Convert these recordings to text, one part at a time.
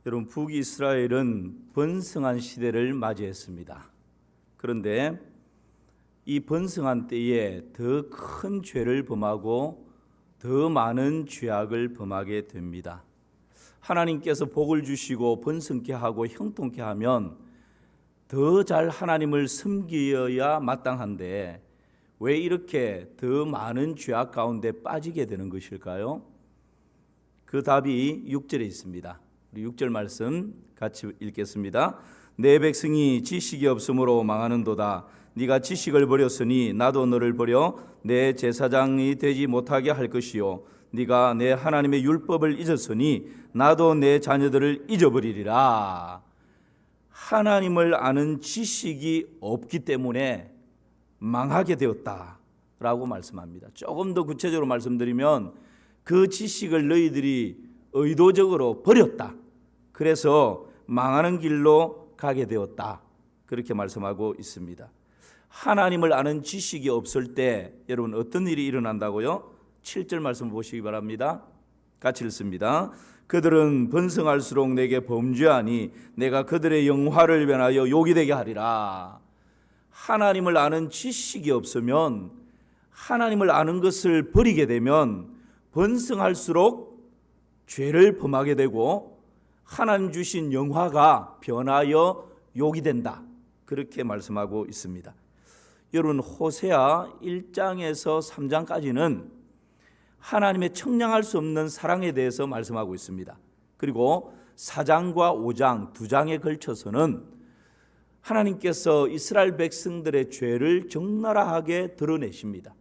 여러분, 북이스라엘은 번성한 시대를 맞이했습니다. 그런데 이 번성한 때에 더 큰 죄를 범하고 더 많은 죄악을 범하게 됩니다. 하나님께서 복을 주시고 번성케 하고 형통케 하면 더 잘 하나님을 섬기어야 마땅한데 왜 이렇게 더 많은 죄악 가운데 빠지게 되는 것일까요? 그 답이 6절에 있습니다. 우리 6절 말씀 같이 읽겠습니다. 내 백성이 지식이 없으므로 망하는도다. 네가 지식을 버렸으니 나도 너를 버려 내 제사장이 되지 못하게 할 것이요 네가 내 하나님의 율법을 잊었으니 나도 내 자녀들을 잊어버리리라. 하나님을 아는 지식이 없기 때문에 망하게 되었다라고 말씀합니다. 조금 더 구체적으로 말씀드리면 그 지식을 너희들이 의도적으로 버렸다. 그래서 망하는 길로 가게 되었다. 그렇게 말씀하고 있습니다. 하나님을 아는 지식이 없을 때 여러분 어떤 일이 일어난다고요? 7절 말씀 보시기 바랍니다. 같이 읽습니다. 그들은 번성할수록 내게 범죄하니 내가 그들의 영화를 변하여 욕이 되게 하리라. 하나님을 아는 지식이 없으면, 하나님을 아는 것을 버리게 되면 번성할수록 죄를 범하게 되고 하나님 주신 영화가 변하여 욕이 된다. 그렇게 말씀하고 있습니다. 여러분, 호세아 1장에서 3장까지는 하나님의 청량할 수 없는 사랑에 대해서 말씀하고 있습니다. 그리고 4장과 5장 두 장에 걸쳐서는 하나님께서 이스라엘 백성들의 죄를 적나라하게 드러내십니다.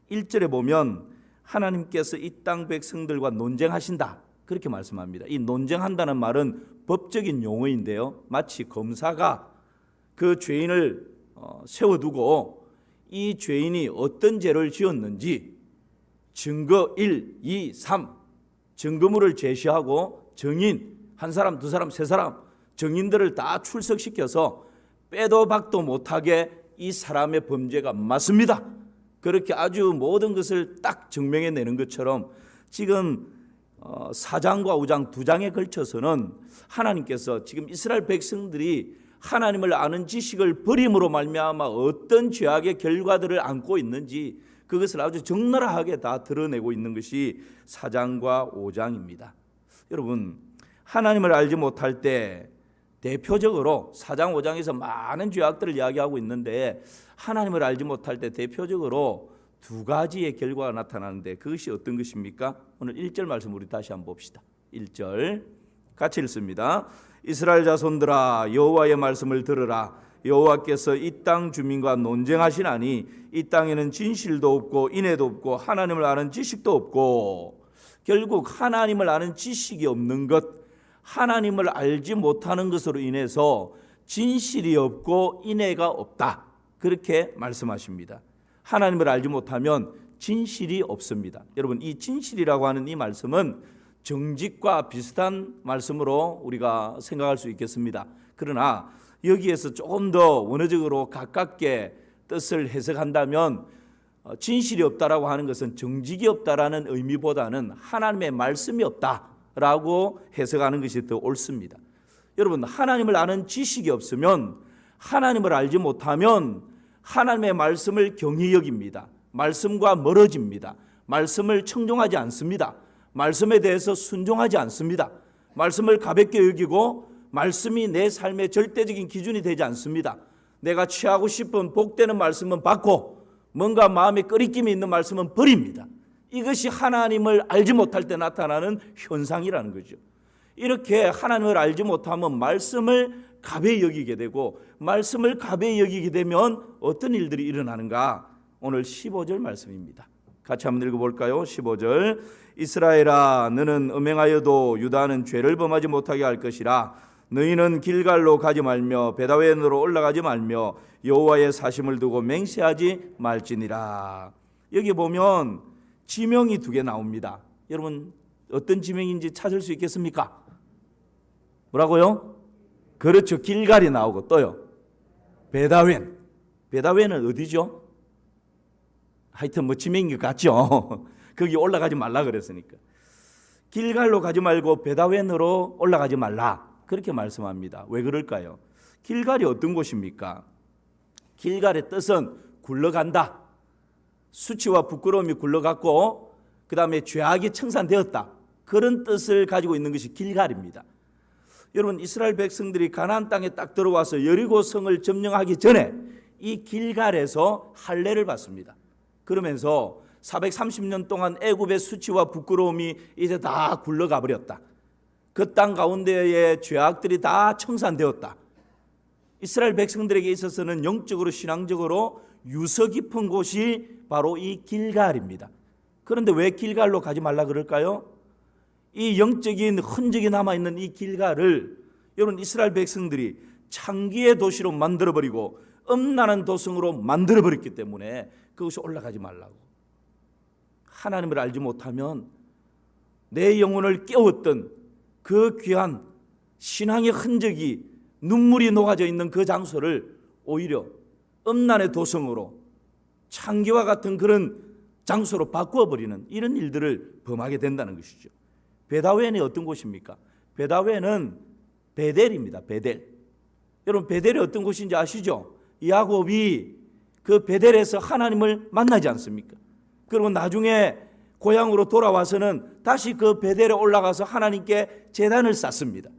1절에 보면 하나님께서 이 땅 백성들과 논쟁하신다. 그렇게 말씀합니다. 이 논쟁한다는 말은 법적인 용어인데요. 마치 검사가 그 죄인을 세워두고 이 죄인이 어떤 죄를 지었는지 증거 1, 2, 3 증거물을 제시하고 증인 한 사람, 두 사람, 세 사람 증인들을 다 출석시켜서 빼도 박도 못하게 이 사람의 범죄가 맞습니다. 그렇게 아주 모든 것을 딱 증명해내는 것처럼 지금 4장과 5장 두 장에 걸쳐서는 하나님께서 지금 이스라엘 백성들이 하나님을 아는 지식을 버림으로 말미암아 어떤 죄악의 결과들을 안고 있는지 그것을 아주 적나라하게 다 드러내고 있는 것이 4장과 5장입니다. 여러분, 하나님을 알지 못할 때 대표적으로 4장 5장에서 많은 죄악들을 이야기하고 있는데 하나님을 알지 못할 때 대표적으로 두 가지의 결과가 나타나는데 그것이 어떤 것입니까? 오늘 1절 말씀 우리 다시 한번 봅시다. 1절 같이 읽습니다. 이스라엘 자손들아 여호와의 말씀을 들으라. 여호와께서 이 땅 주민과 논쟁하시나니 이 땅에는 진실도 없고 인애도 없고 하나님을 아는 지식도 없고. 결국 하나님을 아는 지식이 없는 것, 하나님을 알지 못하는 것으로 인해서 진실이 없고 인애가 없다. 그렇게 말씀하십니다. 하나님을 알지 못하면 진실이 없습니다. 여러분, 이 진실이라고 하는 이 말씀은 정직과 비슷한 말씀으로 우리가 생각할 수 있겠습니다. 그러나 여기에서 조금 더 원어적으로 가깝게 뜻을 해석한다면 진실이 없다라고 하는 것은 정직이 없다라는 의미보다는 하나님의 말씀이 없다라고 해석하는 것이 더 옳습니다. 여러분, 하나님을 아는 지식이 없으면, 하나님을 알지 못하면 하나님의 말씀을 경히 여깁니다. 말씀과 멀어집니다. 말씀을 청종하지 않습니다. 말씀에 대해서 순종하지 않습니다. 말씀을 가볍게 여기고 말씀이 내 삶의 절대적인 기준이 되지 않습니다. 내가 취하고 싶은 복되는 말씀은 받고 뭔가 마음에 꺼리낌이 있는 말씀은 버립니다. 이것이 하나님을 알지 못할 때 나타나는 현상이라는 거죠. 이렇게 하나님을 알지 못하면 말씀을 가벼이 여기게 되고, 말씀을 가벼이 여기게 되면 어떤 일들이 일어나는가? 오늘 15절 말씀입니다. 같이 한번 읽어볼까요? 15절 이스라엘아 너는 음행하여도 유다는 죄를 범하지 못하게 할 것이라. 너희는 길갈로 가지 말며 베다웬으로 올라가지 말며 여호와의 사심을 두고 맹세하지 말지니라. 여기 보면 지명이 두 개 나옵니다. 여러분, 어떤 지명인지 찾을 수 있겠습니까? 뭐라고요? 그렇죠. 길갈이 나오고 또요 베다웬. 베다웬은 어디죠? 하여튼 뭐 지명인 것 같죠. 거기 올라가지 말라 그랬으니까. 길갈로 가지 말고 베다웬으로 올라가지 말라 그렇게 말씀합니다. 왜 그럴까요? 길갈이 어떤 곳입니까? 길갈의 뜻은 굴러간다. 수치와 부끄러움이 굴러갔고 그 다음에 죄악이 청산되었다. 그런 뜻을 가지고 있는 것이 길갈입니다. 여러분, 이스라엘 백성들이 가나안 땅에 딱 들어와서 여리고 성을 점령하기 전에 이 길갈에서 할례를 받습니다. 그러면서 430년 동안 애굽의 수치와 부끄러움이 이제 다 굴러가 버렸다. 그 땅 가운데의 죄악들이 다 청산되었다. 이스라엘 백성들에게 있어서는 영적으로 신앙적으로 유서 깊은 곳이 바로 이 길갈입니다. 그런데 왜 길갈로 가지 말라 그럴까요? 이 영적인 흔적이 남아있는 이 길갈을 여러분 이스라엘 백성들이 창기의 도시로 만들어버리고 음란한 도성으로 만들어버렸기 때문에 그것이 올라가지 말라고. 하나님을 알지 못하면 내 영혼을 깨웠던 그 귀한 신앙의 흔적이 눈물이 녹아져 있는 그 장소를 오히려 음란의 도성으로 창기와 같은 그런 장소로 바꾸어버리는 이런 일들을 범하게 된다는 것이죠. 베다웬이 어떤 곳입니까? 베다웬은 베델입니다. 베델. 여러분 베델이 어떤 곳인지 아시죠? 야곱이 그 베델에서 하나님을 만나지 않습니까? 그리고 나중에 고향으로 돌아와서는 다시 그 베델에 올라가서 하나님께 제단을 쌓습니다.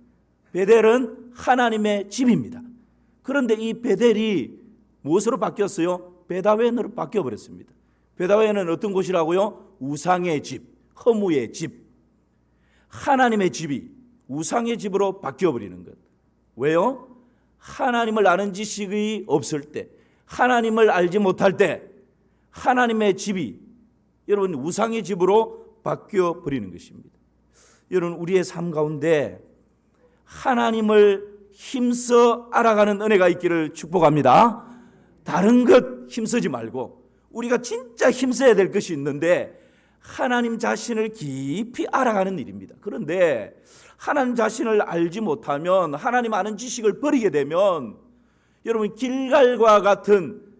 베델은 하나님의 집입니다. 그런데 이 베델이 무엇으로 바뀌었어요? 베다웬으로 바뀌어버렸습니다. 베다웬은 어떤 곳이라고요? 우상의 집, 허무의 집. 하나님의 집이 우상의 집으로 바뀌어버리는 것. 왜요? 하나님을 아는 지식이 없을 때, 하나님을 알지 못할 때 하나님의 집이 여러분 우상의 집으로 바뀌어버리는 것입니다. 여러분 우리의 삶 가운데 하나님을 힘써 알아가는 은혜가 있기를 축복합니다. 다른 것 힘쓰지 말고 우리가 진짜 힘써야 될 것이 있는데 하나님 자신을 깊이 알아가는 일입니다. 그런데 하나님 자신을 알지 못하면 하나님 아는 지식을 버리게 되면 여러분 길갈과 같은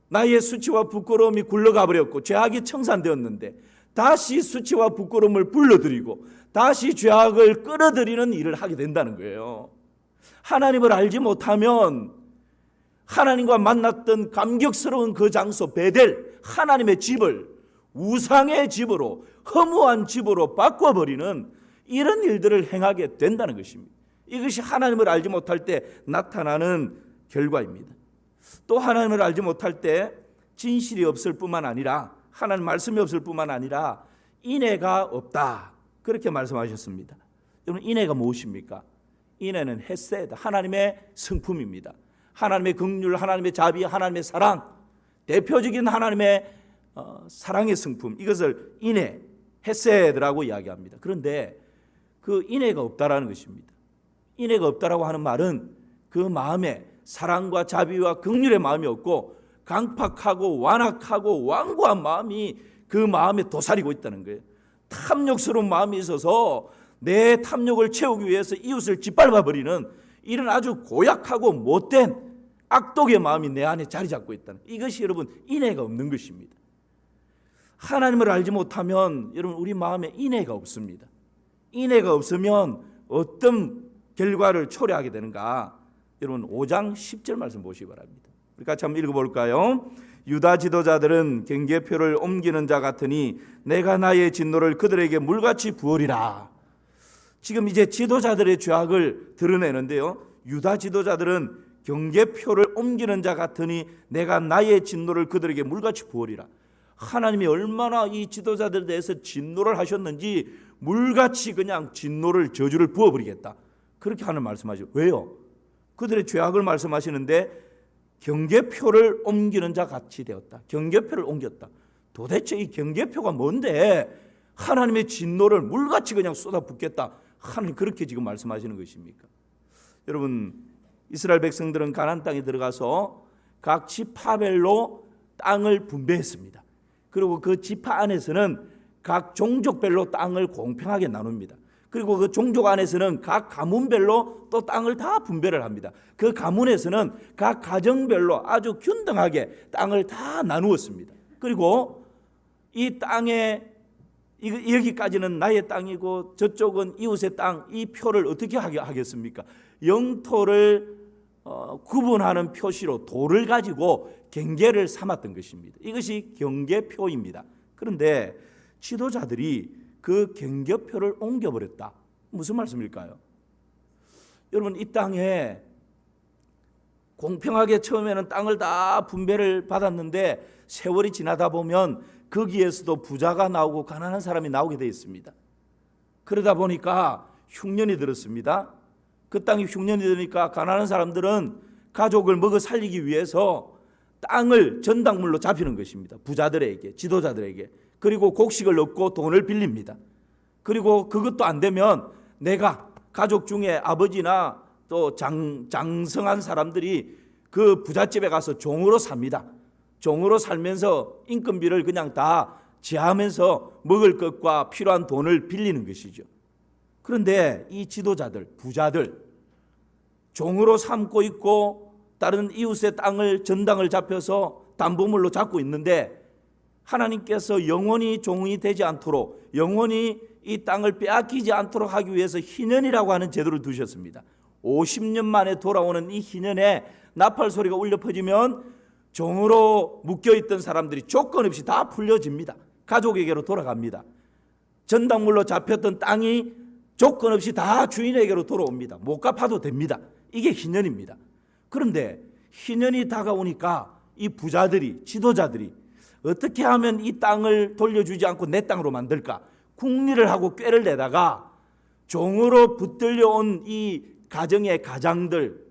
나의 수치와 부끄러움이 굴러가 버렸고 죄악이 청산되었는데 다시 수치와 부끄러움을 불러들이고 다시 죄악을 끌어들이는 일을 하게 된다는 거예요. 하나님을 알지 못하면 하나님과 만났던 감격스러운 그 장소 베델 하나님의 집을 우상의 집으로 허무한 집으로 바꿔버리는 이런 일들을 행하게 된다는 것입니다. 이것이 하나님을 알지 못할 때 나타나는 결과입니다. 또 하나님을 알지 못할 때 진실이 없을 뿐만 아니라 하나님 말씀이 없을 뿐만 아니라 인애가 없다 그렇게 말씀하셨습니다. 여러분 인애가 무엇입니까? 인애는 헤세드 하나님의 성품입니다. 하나님의 긍휼, 하나님의 자비, 하나님의 사랑, 대표적인 하나님의 사랑의 성품, 이것을 인애, 헤세드라고 이야기합니다. 그런데 그 인애가 없다라는 것입니다. 인애가 없다라고 하는 말은 그 마음에 사랑과 자비와 긍휼의 마음이 없고 강팍하고 완악하고 완고한 마음이 그 마음에 도사리고 있다는 거예요. 탐욕스러운 마음이 있어서 내 탐욕을 채우기 위해서 이웃을 짓밟아버리는 이런 아주 고약하고 못된 악독의 마음이 내 안에 자리 잡고 있다는, 이것이 여러분 인애가 없는 것입니다. 하나님을 알지 못하면 여러분 우리 마음에 인애가 없습니다. 인애가 없으면 어떤 결과를 초래하게 되는가? 여러분 5장 10절 말씀 보시기 바랍니다. 우리 같이 한번 읽어볼까요? 유다 지도자들은 경계표를 옮기는 자 같으니 내가 나의 진노를 그들에게 물같이 부으리라. 지금 이제 지도자들의 죄악을 드러내는데요. 유다 지도자들은 경계표를 옮기는 자 같으니 내가 나의 진노를 그들에게 물같이 부으리라. 하나님이 얼마나 이 지도자들에 대해서 진노를 하셨는지 물같이 그냥 진노를 저주를 부어버리겠다 그렇게 하는 말씀하죠. 왜요? 그들의 죄악을 말씀하시는데 경계표를 옮기는 자 같이 되었다. 경계표를 옮겼다. 도대체 이 경계표가 뭔데 하나님의 진노를 물같이 그냥 쏟아붓겠다 하나님 그렇게 지금 말씀하시는 것입니까? 여러분 이스라엘 백성들은 가나안 땅에 들어가서 각 지파별로 땅을 분배했습니다. 그리고 그 지파 안에서는 각 종족별로 땅을 공평하게 나눕니다. 그리고 그 종족 안에서는 각 가문별로 또 땅을 다 분배를 합니다. 그 가문에서는 각 가정별로 아주 균등하게 땅을 다 나누었습니다. 그리고 이 땅의 여기까지는 나의 땅이고 저쪽은 이웃의 땅, 이 표를 어떻게 하겠습니까? 영토를 구분하는 표시로 돌을 가지고 경계를 삼았던 것입니다. 이것이 경계표입니다. 그런데 지도자들이 그 경계표를 옮겨버렸다. 무슨 말씀일까요? 여러분, 이 땅에 공평하게 처음에는 땅을 다 분배를 받았는데 세월이 지나다 보면 거기에서도 부자가 나오고 가난한 사람이 나오게 되어 있습니다. 그러다 보니까 흉년이 들었습니다. 그 땅이 흉년이 되니까 가난한 사람들은 가족을 먹어 살리기 위해서 땅을 전당물로 잡히는 것입니다. 부자들에게, 지도자들에게. 그리고 곡식을 얻고 돈을 빌립니다. 그리고 그것도 안 되면 내가 가족 중에 아버지나 또 장성한 사람들이 그 부잣집에 가서 종으로 삽니다. 종으로 살면서 인건비를 그냥 다 지하면서 먹을 것과 필요한 돈을 빌리는 것이죠. 그런데 이 지도자들, 부자들, 종으로 삼고 있고 다른 이웃의 땅을 전당을 잡혀서 담보물로 잡고 있는데 하나님께서 영원히 종이 되지 않도록, 영원히 이 땅을 빼앗기지 않도록 하기 위해서 희년이라고 하는 제도를 두셨습니다. 50년 만에 돌아오는 이 희년에 나팔 소리가 울려 퍼지면 종으로 묶여있던 사람들이 조건 없이 다 풀려집니다. 가족에게로 돌아갑니다. 전당물로 잡혔던 땅이 조건 없이 다 주인에게로 돌아옵니다. 못 갚아도 됩니다. 이게 희년입니다. 그런데 희년이 다가오니까 이 부자들이, 지도자들이 어떻게 하면 이 땅을 돌려주지 않고 내 땅으로 만들까? 궁리를 하고 꾀를 내다가 종으로 붙들려온 이 가정의 가장들,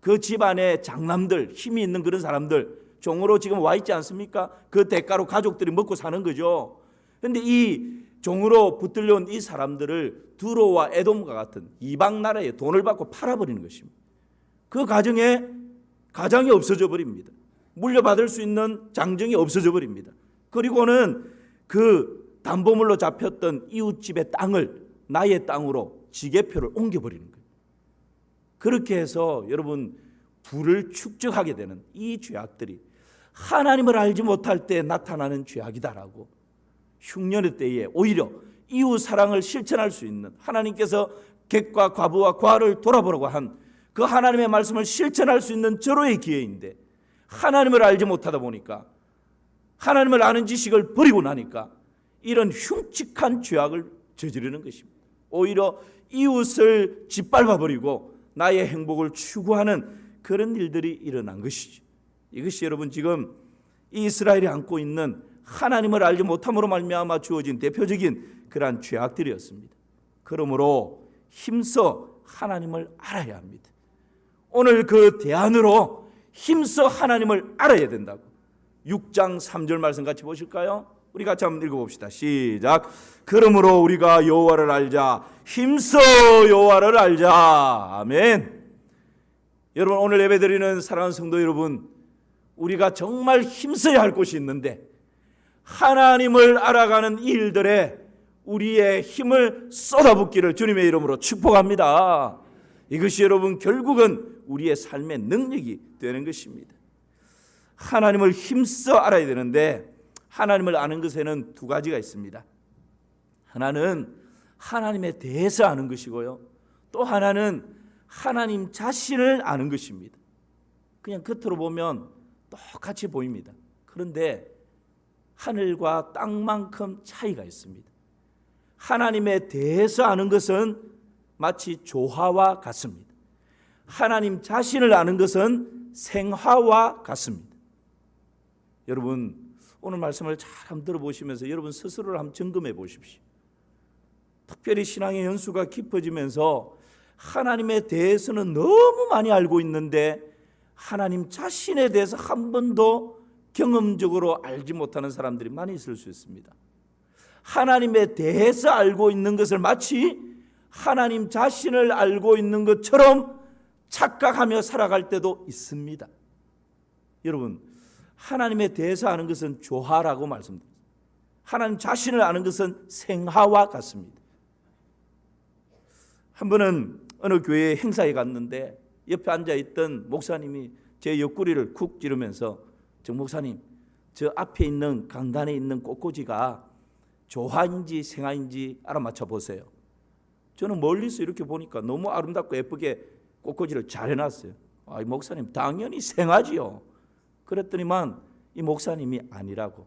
그 집안의 장남들, 힘이 있는 그런 사람들, 종으로 지금 와 있지 않습니까? 그 대가로 가족들이 먹고 사는 거죠. 그런데 이 종으로 붙들려온 이 사람들을 두로와 에돔과 같은 이방 나라에 돈을 받고 팔아버리는 것입니다. 그 가장이 없어져 버립니다. 물려받을 수 있는 장정이 없어져 버립니다. 그리고는 그 담보물로 잡혔던 이웃집의 땅을 나의 땅으로 지게표를 옮겨버리는 거예요. 그렇게 해서 여러분, 부를 축적하게 되는 이 죄악들이 하나님을 알지 못할 때 나타나는 죄악이다라고, 흉년의 때에 오히려 이웃 사랑을 실천할 수 있는, 하나님께서 객과 과부와 과를 돌아보라고 한 그 하나님의 말씀을 실천할 수 있는 절호의 기회인데 하나님을 알지 못하다 보니까, 하나님을 아는 지식을 버리고 나니까 이런 흉측한 죄악을 저지르는 것입니다. 오히려 이웃을 짓밟아버리고 나의 행복을 추구하는 그런 일들이 일어난 것이죠. 이것이 여러분 지금 이스라엘이 안고 있는 하나님을 알지 못함으로 말미암아 주어진 대표적인 그러한 죄악들이었습니다. 그러므로 힘써 하나님을 알아야 합니다. 오늘 그 대안으로 힘써 하나님을 알아야 된다고. 6장 3절 말씀 같이 보실까요? 우리 같이 한번 읽어봅시다. 시작. 그러므로 우리가 여호와를 알자. 힘써 여호와를 알자. 아멘. 여러분, 오늘 예배드리는 사랑하는 성도 여러분, 우리가 정말 힘써야 할 곳이 있는데 하나님을 알아가는 이 일들에 우리의 힘을 쏟아붓기를 주님의 이름으로 축복합니다. 이것이 여러분 결국은 우리의 삶의 능력이 되는 것입니다. 하나님을 힘써 알아야 되는데 하나님을 아는 것에는 두 가지가 있습니다. 하나는 하나님에 대해서 아는 것이고요, 또 하나는 하나님 자신을 아는 것입니다. 그냥 겉으로 보면 똑같이 보입니다. 그런데 하늘과 땅만큼 차이가 있습니다. 하나님에 대해서 아는 것은 마치 조화와 같습니다. 하나님 자신을 아는 것은 생화와 같습니다. 여러분, 오늘 말씀을 잘 한번 들어보시면서 여러분 스스로를 한번 점검해 보십시오. 특별히 신앙의 연수가 깊어지면서 하나님에 대해서는 너무 많이 알고 있는데 하나님 자신에 대해서 한 번도 경험적으로 알지 못하는 사람들이 많이 있을 수 있습니다. 하나님에 대해서 알고 있는 것을 마치 하나님 자신을 알고 있는 것처럼 착각하며 살아갈 때도 있습니다. 여러분, 하나님에 대해서 아는 것은 조화라고 말씀드립니다. 하나님 자신을 아는 것은 생화와 같습니다. 한 번은 어느 교회 행사에 갔는데 옆에 앉아있던 목사님이 제 옆구리를 쿡 찌르면서, 정 목사님, 저 앞에 있는 강단에 있는 꽃꽂이가 조화인지 생화인지 알아맞혀 보세요. 저는 멀리서 이렇게 보니까 너무 아름답고 예쁘게 꽃꽂이를 잘 해놨어요. 이 목사님 당연히 생화지요. 그랬더니만 이 목사님이 아니라고,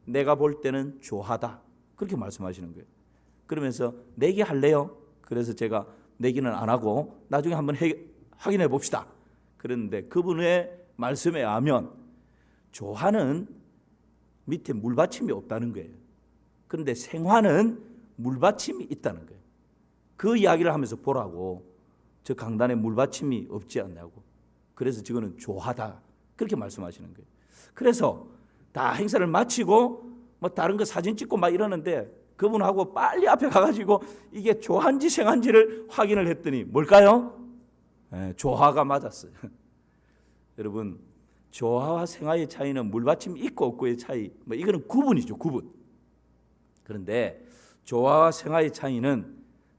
내가 볼 때는 조화다, 그렇게 말씀하시는 거예요. 그러면서 내기 할래요? 그래서 제가 내기는 안 하고 나중에 한번 확인해 봅시다. 그런데 그분의 말씀에 의하면 조화는 밑에 물받침이 없다는 거예요. 그런데 생화는 물받침이 있다는 거예요. 그 이야기를 하면서 보라고, 저 강단에 물받침이 없지 않냐고. 그래서 저거는 조화다, 그렇게 말씀하시는 거예요. 그래서 다 행사를 마치고 뭐 다른 거 사진 찍고 막 이러는데 그분하고 빨리 앞에 가가지고 이게 조화인지 생화인지를 확인을 했더니 뭘까요? 조화가 맞았어요. 여러분, 조화와 생화의 차이는 물받침이 있고 없고의 차이, 뭐 이거는 구분이죠, 구분. 그런데 조화와 생화의 차이는,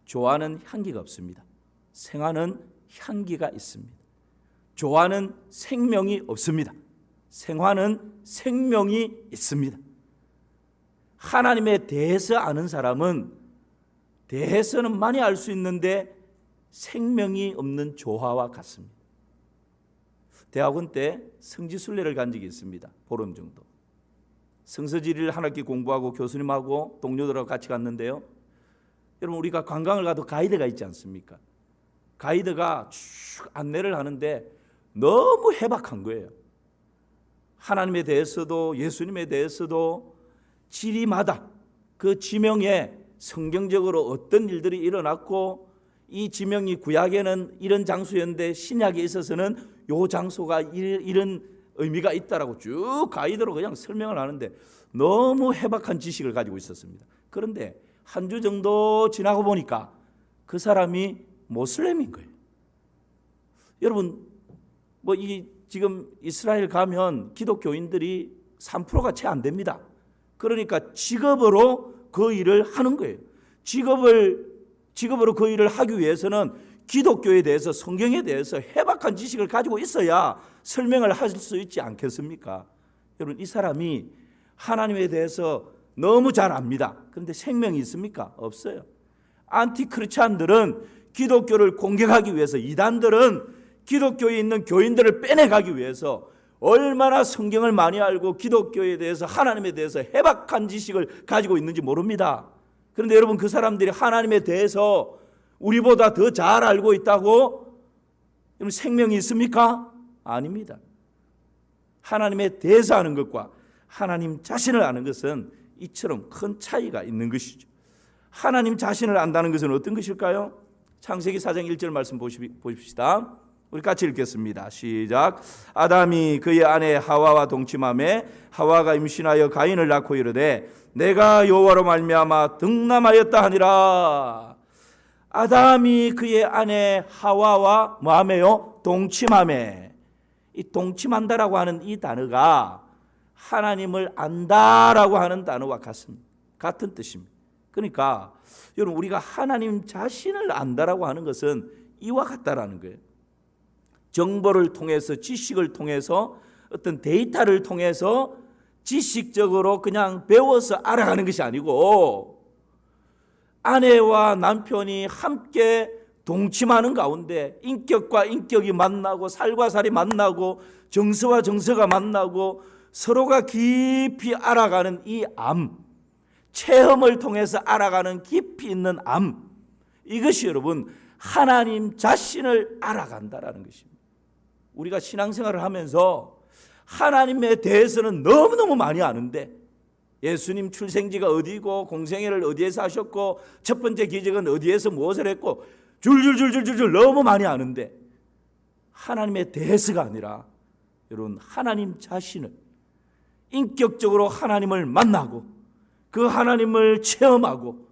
조화는 향기가 없습니다. 생화는 향기가 있습니다. 조화는 생명이 없습니다. 생화는 생명이 있습니다. 하나님에 대해서 아는 사람은 대해서는 많이 알 수 있는데 생명이 없는 조화와 같습니다. 대학원 때 성지순례를 간 적이 있습니다. 보름 정도. 성서지리를 한 학기 공부하고 교수님하고 동료들하고 같이 갔는데요. 여러분, 우리가 관광을 가도 가이드가 있지 않습니까? 가이드가 쭉 안내를 하는데 너무 해박한 거예요. 하나님에 대해서도 예수님에 대해서도 지리마다 그 지명에 성경적으로 어떤 일들이 일어났고, 이 지명이 구약에는 이런 장소였는데 신약에 있어서는 요 장소가 이런 의미가 있다라고 쭉 가이드로 그냥 설명을 하는데 너무 해박한 지식을 가지고 있었습니다. 그런데 한 주 정도 지나고 보니까 그 사람이 모슬렘인 거예요. 여러분, 뭐 지금 이스라엘 가면 기독교인들이 3%가 채 안 됩니다. 그러니까 직업으로 그 일을 하는 거예요. 직업으로 그 일을 하기 위해서는 기독교에 대해서, 성경에 대해서 해박한 지식을 가지고 있어야 설명을 할 수 있지 않겠습니까? 여러분, 이 사람이 하나님에 대해서 너무 잘 압니다. 그런데 생명이 있습니까? 없어요. 안티크리스찬들은 기독교를 공격하기 위해서, 이단들은 기독교에 있는 교인들을 빼내가기 위해서 얼마나 성경을 많이 알고 기독교에 대해서, 하나님에 대해서 해박한 지식을 가지고 있는지 모릅니다. 그런데 여러분, 그 사람들이 하나님에 대해서 우리보다 더 잘 알고 있다고 여러분 생명이 있습니까? 아닙니다. 하나님에 대해서 아는 것과 하나님 자신을 아는 것은 이처럼 큰 차이가 있는 것이죠. 하나님 자신을 안다는 것은 어떤 것일까요? 창세기 4장 1절 말씀 보십시다. 우리 같이 읽겠습니다. 시작. 아담이 그의 아내 하와와 동침하매 하와가 임신하여 가인을 낳고 이르되 내가 여호와로 말미암아 득남하였다 하니라. 아담이 그의 아내 하와와 뭐하매요? 동침하매. 이 동침한다라고 하는 이 단어가 하나님을 안다라고 하는 단어와 같습니다. 같은 뜻입니다. 그러니까 여러분, 우리가 하나님 자신을 안다라고 하는 것은 이와 같다라는 거예요. 정보를 통해서, 지식을 통해서, 어떤 데이터를 통해서 지식적으로 그냥 배워서 알아가는 것이 아니고, 아내와 남편이 함께 동침하는 가운데 인격과 인격이 만나고, 살과 살이 만나고, 정서와 정서가 만나고, 서로가 깊이 알아가는 이 암, 체험을 통해서 알아가는 깊이 있는 암, 이것이 여러분 하나님 자신을 알아간다라는 것입니다. 우리가 신앙생활을 하면서 하나님에 대해서는 너무너무 많이 아는데, 예수님 출생지가 어디고 공생애를 어디에서 하셨고 첫 번째 기적은 어디에서 무엇을 했고 줄줄줄줄줄 너무 많이 아는데, 하나님에 대해서가 아니라 여러분 하나님 자신을, 인격적으로 하나님을 만나고 그 하나님을 체험하고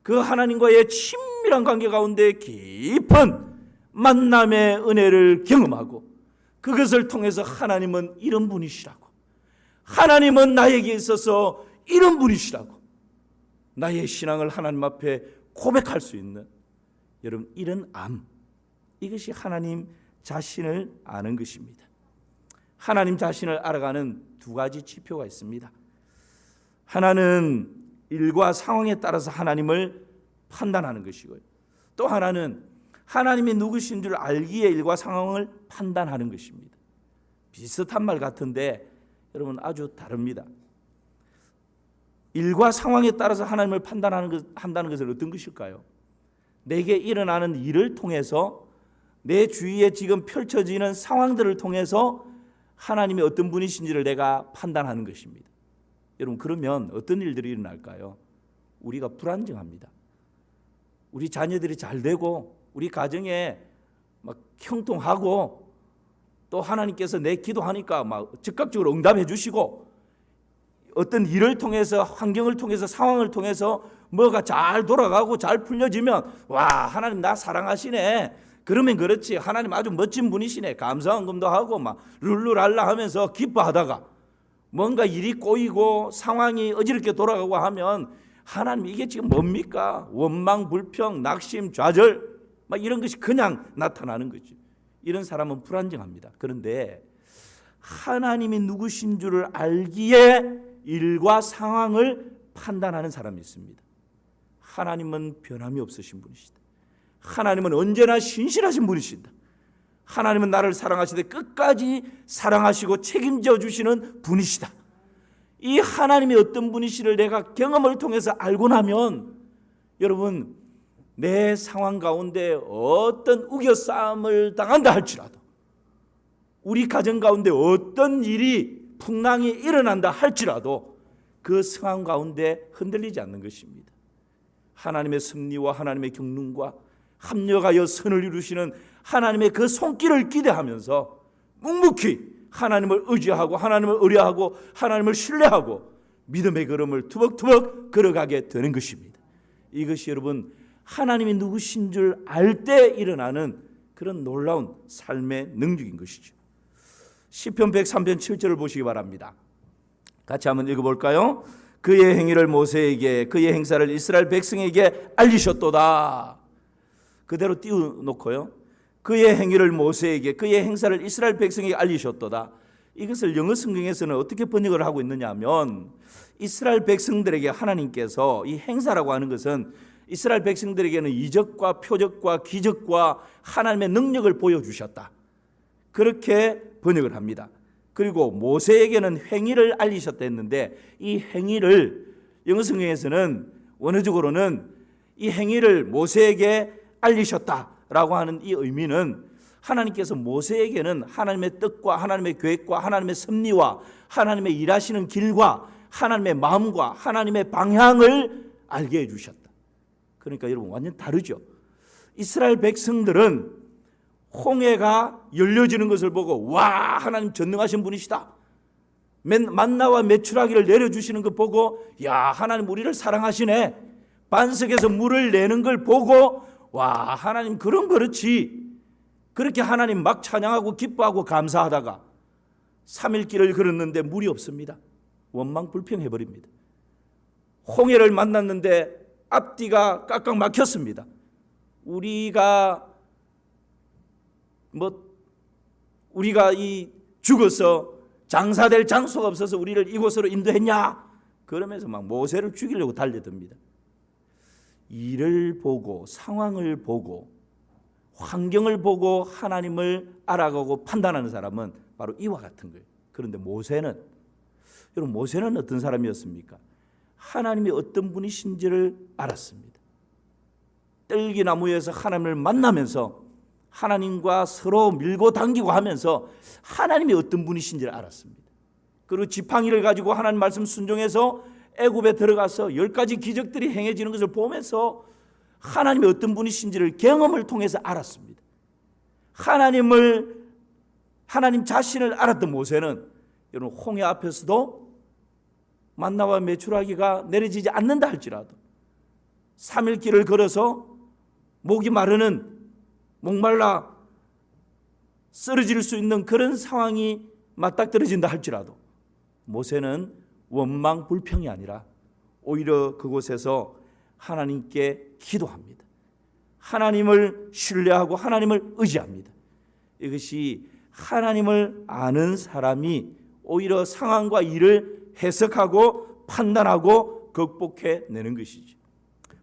그 하나님과의 친밀한 관계 가운데 깊은 만남의 은혜를 경험하고, 그것을 통해서 하나님은 이런 분이시라고, 하나님은 나에게 있어서 이런 분이시라고 나의 신앙을 하나님 앞에 고백할 수 있는 여러분 이런 암, 이것이 하나님 자신을 아는 것입니다. 하나님 자신을 알아가는 두 가지 지표가 있습니다. 하나는 일과 상황에 따라서 하나님을 판단하는 것이고요. 또 하나는 하나님이 누구신 줄 알기에 일과 상황을 판단하는 것입니다. 비슷한 말 같은데 여러분 아주 다릅니다. 일과 상황에 따라서 하나님을 한다는 것은 어떤 것일까요? 내게 일어나는 일을 통해서 내 주위에 지금 펼쳐지는 상황들을 통해서 하나님이 어떤 분이신지를 내가 판단하는 것입니다. 여러분 그러면 어떤 일들이 일어날까요? 우리가 불안정합니다. 우리 자녀들이 잘 되고 우리 가정에 막 형통하고 또 하나님께서 내 기도하니까 막 즉각적으로 응답해 주시고 어떤 일을 통해서 환경을 통해서 상황을 통해서 뭐가 잘 돌아가고 잘 풀려지면 와 하나님 나 사랑하시네. 그러면 그렇지 하나님 아주 멋진 분이시네. 감사헌금도 하고 막 룰루랄라 하면서 기뻐하다가 뭔가 일이 꼬이고 상황이 어지럽게 돌아가고 하면 하나님 이게 지금 뭡니까? 원망, 불평, 낙심, 좌절 막 이런 것이 그냥 나타나는 거지. 이런 사람은 불안정합니다. 그런데 하나님이 누구신 줄을 알기에 일과 상황을 판단하는 사람이 있습니다. 하나님은 변함이 없으신 분이시다. 하나님은 언제나 신실하신 분이시다. 하나님은 나를 사랑하시되 끝까지 사랑하시고 책임져 주시는 분이시다. 이 하나님이 어떤 분이시를 내가 경험을 통해서 알고 나면 여러분 내 상황 가운데 어떤 우겨싸움을 당한다 할지라도 우리 가정 가운데 어떤 일이 풍랑이 일어난다 할지라도 그 상황 가운데 흔들리지 않는 것입니다. 하나님의 섭리와 하나님의 경륜과 합력하여 선을 이루시는 하나님의 그 손길을 기대하면서 묵묵히 하나님을 의지하고 하나님을 의뢰하고 하나님을 신뢰하고 믿음의 걸음을 투벅투벅 걸어가게 되는 것입니다. 이것이 여러분 하나님이 누구신 줄 알 때 일어나는 그런 놀라운 삶의 능력인 것이죠. 시편 103편 7절을 보시기 바랍니다. 같이 한번 읽어볼까요? 그의 행위를 모세에게 그의 행사를 이스라엘 백성에게 알리셨도다. 그대로 띄워놓고요. 그의 행위를 모세에게 그의 행사를 이스라엘 백성에게 알리셨도다. 이것을 영어 성경에서는 어떻게 번역을 하고 있느냐 하면 이스라엘 백성들에게 하나님께서 이 행사라고 하는 것은 이스라엘 백성들에게는 이적과 표적과 기적과 하나님의 능력을 보여주셨다. 그렇게 번역을 합니다. 그리고 모세에게는 행위를 알리셨다 했는데 이 행위를 영어 성경에서는 원어적으로는 이 행위를 모세에게 알리셨다라고 하는 이 의미는 하나님께서 모세에게는 하나님의 뜻과 하나님의 계획과 하나님의 섭리와 하나님의 일하시는 길과 하나님의 마음과 하나님의 방향을 알게 해주셨다. 그러니까 여러분 완전 다르죠. 이스라엘 백성들은 홍해가 열려지는 것을 보고 와 하나님 전능하신 분이시다. 만나와 메추라기를 내려주시는 것 보고 야 하나님 우리를 사랑하시네. 반석에서 물을 내는 걸 보고 와 하나님 그럼 그렇지. 그렇게 하나님 막 찬양하고 기뻐하고 감사하다가 3일 길을 걸었는데 물이 없습니다. 원망불평해버립니다. 홍해를 만났는데 앞뒤가 깍깍 막혔습니다. 우리가 이 죽어서 장사될 장소가 없어서 우리를 이곳으로 인도했냐? 그러면서 막 모세를 죽이려고 달려듭니다. 일을 보고 상황을 보고 환경을 보고 하나님을 알아가고 판단하는 사람은 바로 이와 같은 거예요. 그런데 모세는 어떤 사람이었습니까? 하나님이 어떤 분이신지를 알았습니다. 떨기나무에서 하나님을 만나면서 하나님과 서로 밀고 당기고 하면서 하나님이 어떤 분이신지를 알았습니다. 그리고 지팡이를 가지고 하나님 말씀 순종해서 애굽에 들어가서 10가지 기적들이 행해지는 것을 보면서 하나님이 어떤 분이신지를 경험을 통해서 알았습니다. 하나님 자신을 알았던 모세는 여러분 홍해 앞에서도 만나와 메추라기가 내려지지 않는다 할지라도 3일 길을 걸어서 목이 마르는 목말라 쓰러질 수 있는 그런 상황이 맞닥뜨려진다 할지라도 모세는 원망 불평이 아니라 오히려 그곳에서 하나님께 기도합니다. 하나님을 신뢰하고 하나님을 의지합니다. 이것이 하나님을 아는 사람이 오히려 상황과 일을 해석하고 판단하고 극복해내는 것이죠.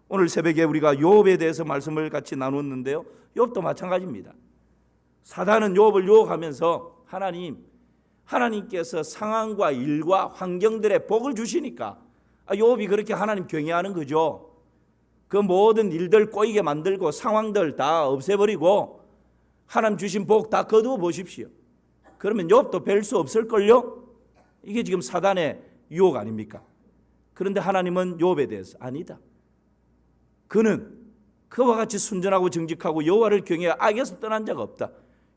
오늘 새벽에 우리가 욥에 대해서 말씀을 같이 나눴는데요, 욥도 마찬가지입니다. 사단은 욥을 유혹하면서 하나님께서 상황과 일과 환경들의 복을 주시니까 욥이 그렇게 하나님 경외하는 거죠. 그 모든 일들 꼬이게 만들고 상황들 다 없애버리고 하나님 주신 복 다 거두어 보십시오. 그러면 욥도 뵐 수 없을걸요? 이게 지금 사단의 유혹 아닙니까? 그런데 하나님은 욥에 대해서 아니다. 그는 그와 같이 순전하고 정직하고 여호와를 경외하여 악에서 떠난 자가 없다.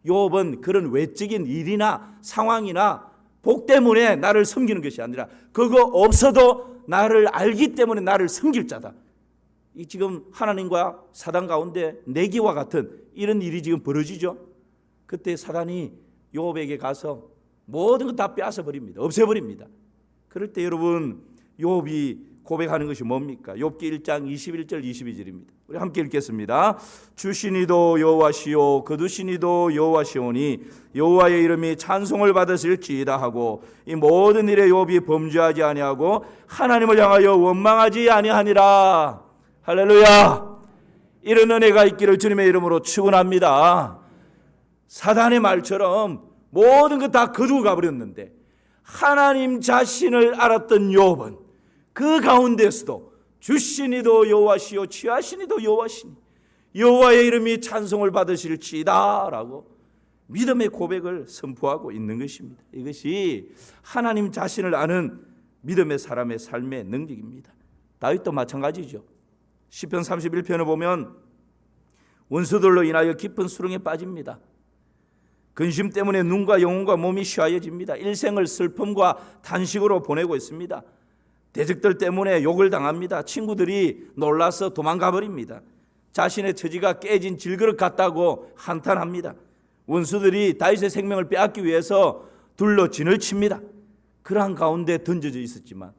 욥은 그런 외적인 일이나 상황이나 복 때문에 나를 섬기는 것이 아니라 그거 없어도 나를 알기 때문에 나를 섬길 자다. 이 지금 하나님과 사단 가운데 내기와 같은 이런 일이 지금 벌어지죠. 그때 사단이 욥에게 가서 모든 것 다 빼앗아 버립니다. 없애버립니다. 그럴 때 여러분 욥이 고백하는 것이 뭡니까? 욥기 1장 21절 22절입니다. 우리 함께 읽겠습니다. 주시니도 여호와시오 거두시니도 여호와시오니 여호와의 이름이 찬송을 받으실지이다 하고 이 모든 일에 욥이 범죄하지 아니하고 하나님을 향하여 원망하지 아니하니라. 할렐루야. 이런 은혜가 있기를 주님의 이름으로 축원합니다. 사단의 말처럼 모든 것 다 거두어 가버렸는데 하나님 자신을 알았던 욥은 그 가운데서도 주시니도 여호와시오 취하시니도 여호와시니 여호와의 이름이 찬송을 받으실지이다 라고 믿음의 고백을 선포하고 있는 것입니다. 이것이 하나님 자신을 아는 믿음의 사람의 삶의 능력입니다. 다윗도 마찬가지죠. 시편 31편을 보면 원수들로 인하여 깊은 수렁에 빠집니다. 근심 때문에 눈과 영혼과 몸이 쉬어집니다. 일생을 슬픔과 단식으로 보내고 있습니다. 대적들 때문에 욕을 당합니다. 친구들이 놀라서 도망가 버립니다. 자신의 처지가 깨진 질그릇 같다고 한탄합니다. 원수들이 다윗의 생명을 빼앗기 위해서 둘러 진을 칩니다. 그러한 가운데 던져져 있었지만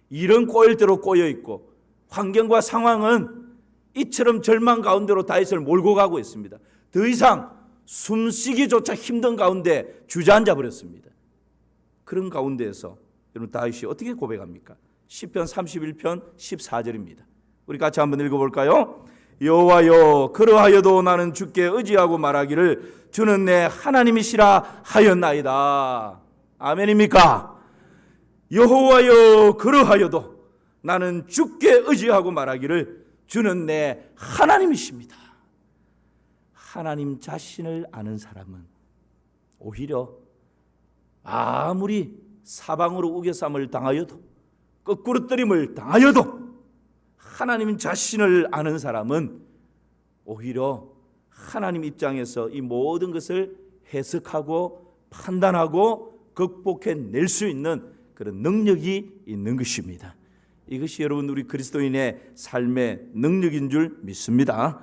이런 꼬일 대로 꼬여 있고 환경과 상황은 이처럼 절망 가운데로 다윗을 몰고 가고 있습니다. 더 이상 숨쉬기조차 힘든 가운데 주저앉아 버렸습니다. 그런 가운데에서 여러분 다윗이 어떻게 고백합니까? 시편 31편 14절입니다. 우리 같이 한번 읽어볼까요? 여호와여 그러하여도 나는 주께 의지하고 말하기를 주는 내 하나님이시라 하였나이다. 아멘입니까? 여호와여 그러하여도 나는 주께 의지하고 말하기를 주는 내 하나님이십니다. 하나님 자신을 아는 사람은 오히려 아무리 사방으로 우겨쌈을 당하여도 거꾸로뜨림을 당하여도 하나님 자신을 아는 사람은 오히려 하나님 입장에서 이 모든 것을 해석하고 판단하고 극복해낼 수 있는 그런 능력이 있는 것입니다. 이것이 여러분 우리 그리스도인의 삶의 능력인 줄 믿습니다.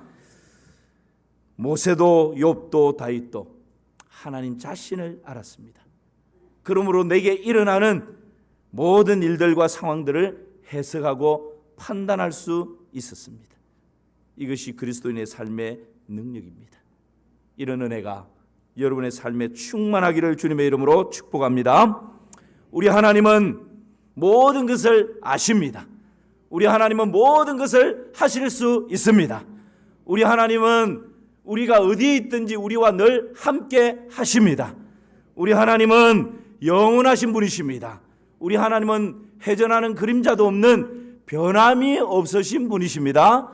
모세도 욥도 다윗도 하나님 자신을 알았습니다. 그러므로 내게 일어나는 모든 일들과 상황들을 해석하고 판단할 수 있었습니다. 이것이 그리스도인의 삶의 능력입니다. 이런 은혜가 여러분의 삶에 충만하기를 주님의 이름으로 축복합니다. 우리 하나님은 모든 것을 아십니다. 우리 하나님은 모든 것을 하실 수 있습니다. 우리 하나님은 우리가 어디에 있든지 우리와 늘 함께 하십니다. 우리 하나님은 영원하신 분이십니다. 우리 하나님은 회전하는 그림자도 없는 변함이 없으신 분이십니다.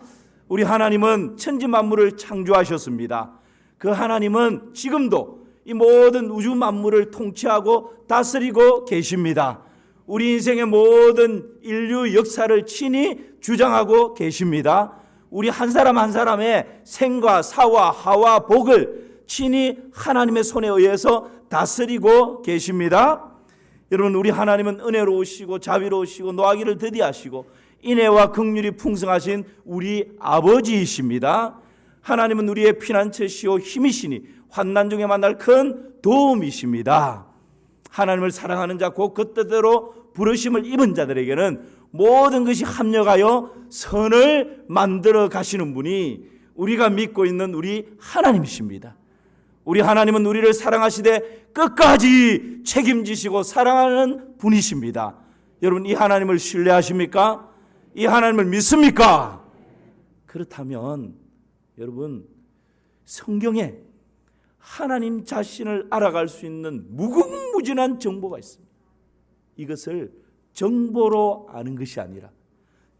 우리 하나님은 천지 만물을 창조하셨습니다. 그 하나님은 지금도 이 모든 우주 만물을 통치하고 다스리고 계십니다. 우리 인생의 모든 인류 역사를 친히 주장하고 계십니다. 우리 한 사람 한 사람의 생과 사와 하와 복을 친히 하나님의 손에 의해서 다스리고 계십니다. 여러분 우리 하나님은 은혜로우시고 자비로우시고 노하기를 더디하시고 인애와 긍휼이 풍성하신 우리 아버지이십니다. 하나님은 우리의 피난처시오 힘이시니 환난 중에 만날 큰 도움이십니다. 하나님을 사랑하는 자 곧 그 뜻대로 부르심을 입은 자들에게는 모든 것이 합력하여 선을 만들어 가시는 분이 우리가 믿고 있는 우리 하나님이십니다. 우리 하나님은 우리를 사랑하시되 끝까지 책임지시고 사랑하는 분이십니다. 여러분 이 하나님을 신뢰하십니까? 이 하나님을 믿습니까? 그렇다면 여러분, 성경에 하나님 자신을 알아갈 수 있는 무궁무진한 정보가 있습니다. 이것을 정보로 아는 것이 아니라,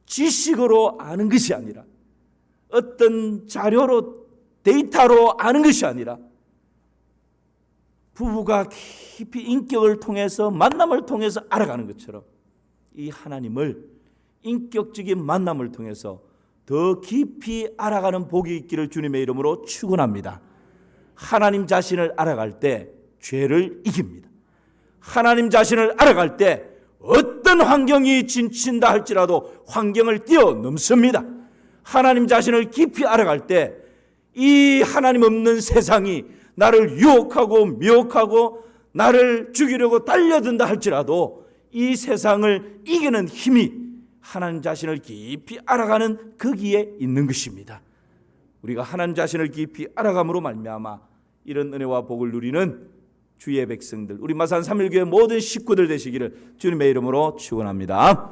지식으로 아는 것이 아니라, 어떤 자료로, 데이터로 아는 것이 아니라, 부부가 깊이 인격을 통해서, 만남을 통해서 알아가는 것처럼 이 하나님을 인격적인 만남을 통해서 더 깊이 알아가는 복이 있기를 주님의 이름으로 축원합니다. 하나님 자신을 알아갈 때 죄를 이깁니다. 하나님 자신을 알아갈 때 어떤 환경이 진친다 할지라도 환경을 뛰어넘습니다. 하나님 자신을 깊이 알아갈 때 이 하나님 없는 세상이 나를 유혹하고 미혹하고 나를 죽이려고 달려든다 할지라도 이 세상을 이기는 힘이 하나님 자신을 깊이 알아가는 거기에 있는 것입니다. 우리가 하나님 자신을 깊이 알아감으로 말미암아 이런 은혜와 복을 누리는 주의 백성들, 우리 마산 3.1교회 모든 식구들 되시기를 주님의 이름으로 축원합니다.